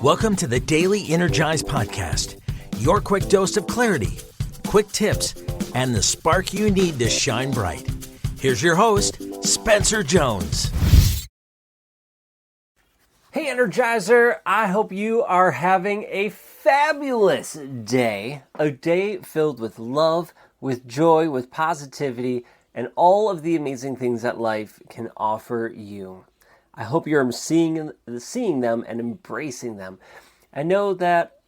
Welcome to the Daily Energize Podcast, your quick dose of clarity, quick tips, and the spark you need to shine bright. Here's your host, Spencer Jones. Hey Energizer, I hope you are having a fabulous day. A day filled with love, with joy, with positivity, and all of the amazing things that life can offer you. I hope you're seeing them and embracing them. I know that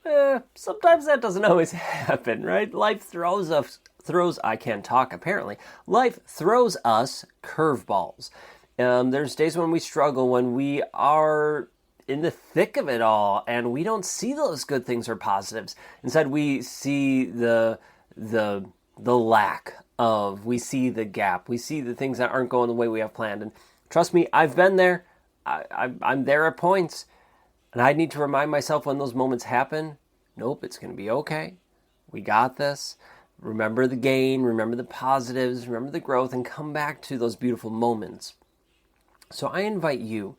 sometimes that doesn't always happen, right? Life throws us curveballs. There's days when we struggle, when we are in the thick of it all, and we don't see those good things or positives. Instead, we see the lack of, we see the gap, we see the things that aren't going the way we have planned. And trust me, I've been there. I'm there at points, and I need to remind myself when those moments happen, nope, it's going to be okay. We got this. Remember the gain, remember the positives, remember the growth, and come back to those beautiful moments. So I invite you,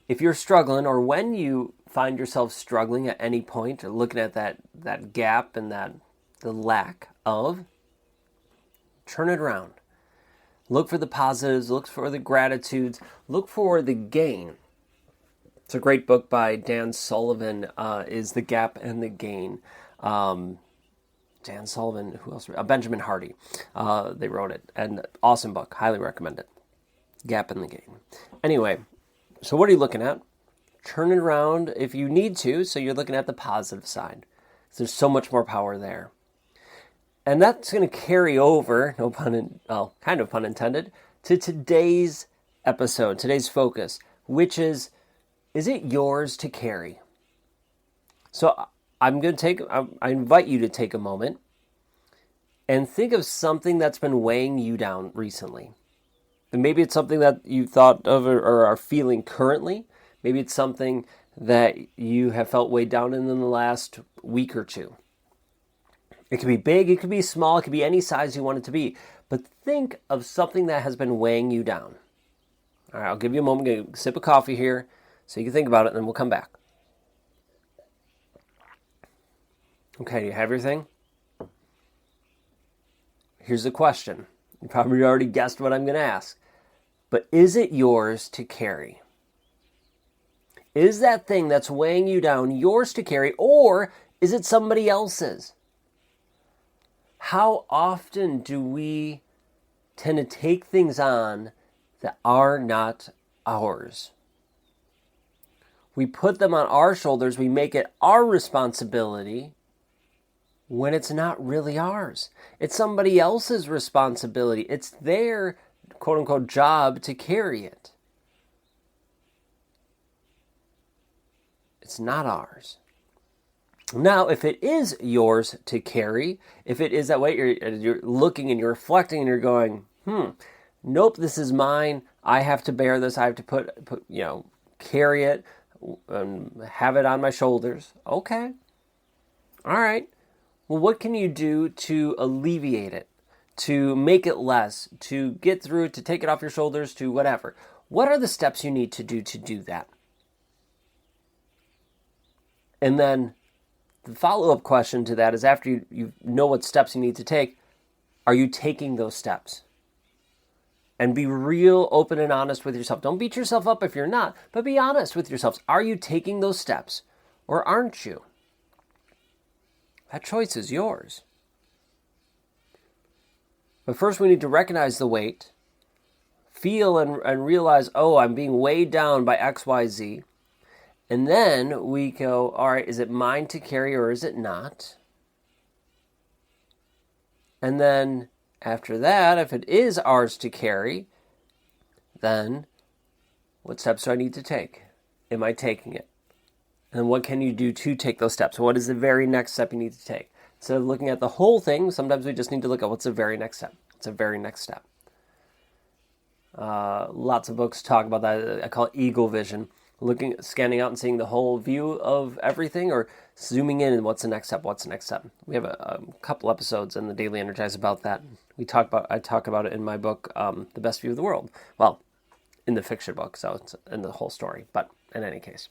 if you're struggling, or when you find yourself struggling at any point, or looking at that gap and the lack of, turn it around. Look for the positives, look for the gratitudes, look for the gain. It's a great book by Dan Sullivan, is The Gap and the Gain. Dan Sullivan, who else? Benjamin Hardy. They wrote it. An awesome book. Highly recommend it. Gap and the Gain. Anyway, so what are you looking at? Turn it around if you need to, so you're looking at the positive side. There's so much more power there. And that's going to carry over, kind of pun intended, to today's episode, today's focus, which is it yours to carry? So I invite you to take a moment and think of something that's been weighing you down recently. And maybe it's something that you thought of or are feeling currently. Maybe it's something that you have felt weighed down in the last week or two. It could be big, it could be small, it could be any size you want it to be. But think of something that has been weighing you down. All right, I'll give you a moment, get a sip of coffee here so you can think about it, and then we'll come back. Okay, do you have your thing? Here's the question. You probably already guessed what I'm going to ask. But is it yours to carry? Is that thing that's weighing you down yours to carry, or is it somebody else's? How often do we tend to take things on that are not ours? We put them on our shoulders, we make it our responsibility when it's not really ours. It's somebody else's responsibility. It's their quote-unquote job to carry it. It's not ours. Now, if it is yours to carry, if it is that way, you're looking and you're reflecting and you're going, nope, this is mine. I have to bear this. I have to carry it and have it on my shoulders. Okay. All right. Well, what can you do to alleviate it, to make it less, to get through it, to take it off your shoulders, to whatever? What are the steps you need to do that? And then the follow-up question to that is, after you know what steps you need to take, are you taking those steps? And be real open and honest with yourself. Don't beat yourself up if you're not, but be honest with yourselves. Are you taking those steps or aren't you? That choice is yours. But first we need to recognize the weight, feel and realize, I'm being weighed down by X, Y, Z. And then we go, all right, is it mine to carry or is it not? And then after that, if it is ours to carry, then what steps do I need to take? Am I taking it? And what can you do to take those steps? What is the very next step you need to take? Instead of looking at the whole thing, sometimes we just need to look at what's the very next step. What's the very next step? Lots of books talk about that. I call it eagle vision. Scanning out and seeing the whole view of everything, or zooming in and what's the next step. We have a couple episodes in the Daily Energize about that. I talk about it in my book, The Best View of the World. Well, in the fiction book, so it's in the whole story, but in any case.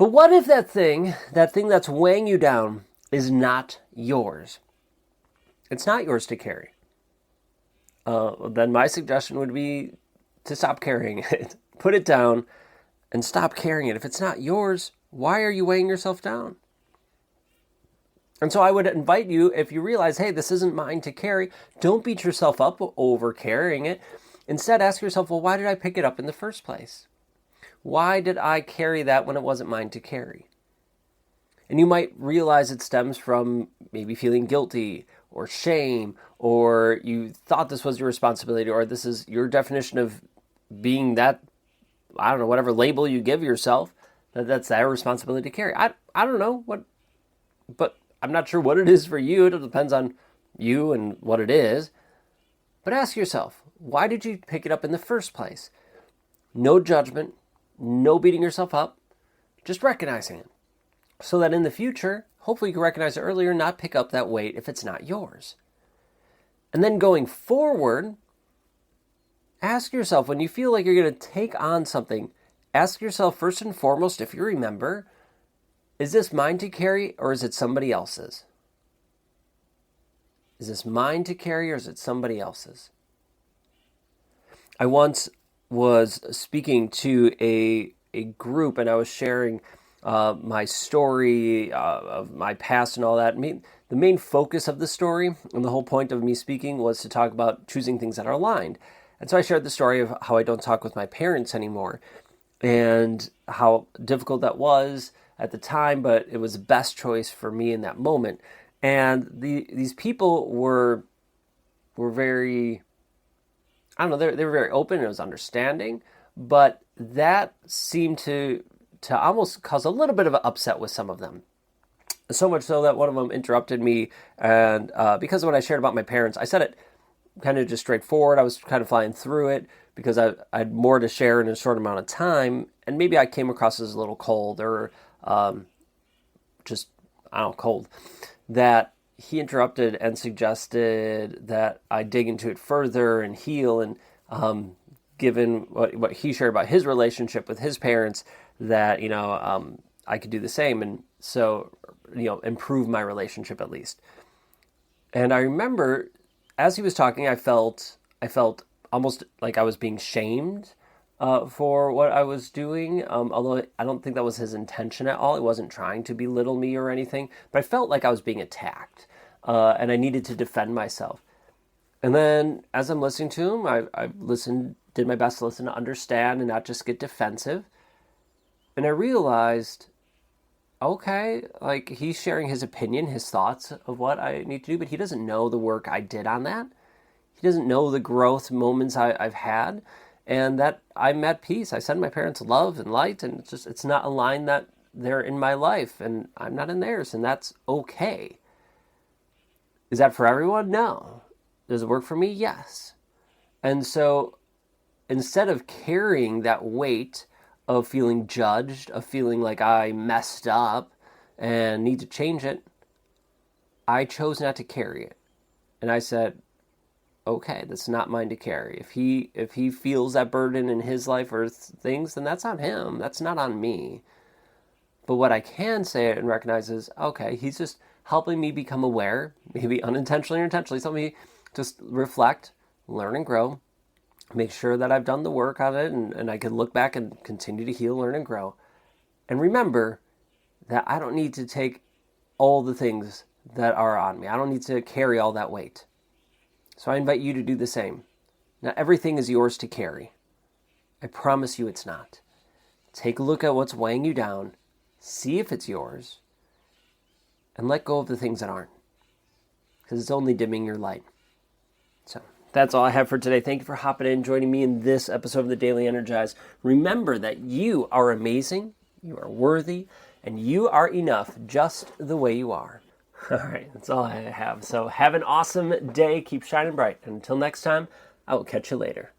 But what if that thing that's weighing you down, is not yours? It's not yours to carry. Then my suggestion would be to stop carrying it. Put it down and stop carrying it. If it's not yours, why are you weighing yourself down? And so I would invite you, if you realize, hey, this isn't mine to carry, don't beat yourself up over carrying it. Instead, ask yourself, well, why did I pick it up in the first place? Why did I carry that when it wasn't mine to carry? And you might realize it stems from maybe feeling guilty or shame, or you thought this was your responsibility, or this is your definition of being that, I don't know, whatever label you give yourself, that's their responsibility to carry. I don't know what, but I'm not sure what it is for you. It depends on you and what it is. But ask yourself, why did you pick it up in the first place? No judgment, no beating yourself up, just recognizing it. So that in the future, hopefully you can recognize it earlier, not pick up that weight if it's not yours. And then going forward, ask yourself, when you feel like you're going to take on something, ask yourself first and foremost, if you remember, is this mine to carry or is it somebody else's? Is this mine to carry or is it somebody else's? I once was speaking to a group and I was sharing my story of my past and all that. The main focus of the story and the whole point of me speaking was to talk about choosing things that are aligned. And so I shared the story of how I don't talk with my parents anymore and how difficult that was at the time, but it was the best choice for me in that moment. And these people were very, I don't know, they were very open and it was understanding, but that seemed to almost cause a little bit of an upset with some of them. So much so that one of them interrupted me, and because of what I shared about my parents, I said it kind of just straightforward. I was kind of flying through it because I had more to share in a short amount of time, and maybe I came across as a little cold or just, I don't know, cold, that he interrupted and suggested that I dig into it further and heal, and given what he shared about his relationship with his parents, that, I could do the same, and so, improve my relationship at least. And I remember, as he was talking, I felt almost like I was being shamed for what I was doing, although I don't think that was his intention at all. He wasn't trying to belittle me or anything, but I felt like I was being attacked, and I needed to defend myself. And then, as I'm listening to him, I listened, did my best to listen, to understand and not just get defensive. And I realized, okay, like he's sharing his opinion, his thoughts of what I need to do, but he doesn't know the work I did on that. He doesn't know the growth moments I've had, and that I'm at peace. I send my parents love and light, and it's not a line that they're in my life, and I'm not in theirs, and that's okay. Is that for everyone? No. Does it work for me? Yes. And so instead of carrying that weight of feeling judged, of feeling like I messed up and need to change it, I chose not to carry it. And I said, okay, that's not mine to carry. If he feels that burden in his life or things, then that's on him. That's not on me. But what I can say and recognize is, okay, he's just helping me become aware, maybe unintentionally or intentionally, helping me just reflect, learn and grow, make sure that I've done the work on it, and I can look back and continue to heal, learn, and grow. And remember that I don't need to take all the things that are on me. I don't need to carry all that weight. So I invite you to do the same. Not everything is yours to carry. I promise you it's not. Take a look at what's weighing you down, see if it's yours, and let go of the things that aren't, because it's only dimming your light. So that's all I have for today. Thank you for hopping in, joining me in this episode of the Daily Energize. Remember that you are amazing, you are worthy, and you are enough just the way you are. All right, that's all I have. So have an awesome day. Keep shining bright. And until next time, I will catch you later.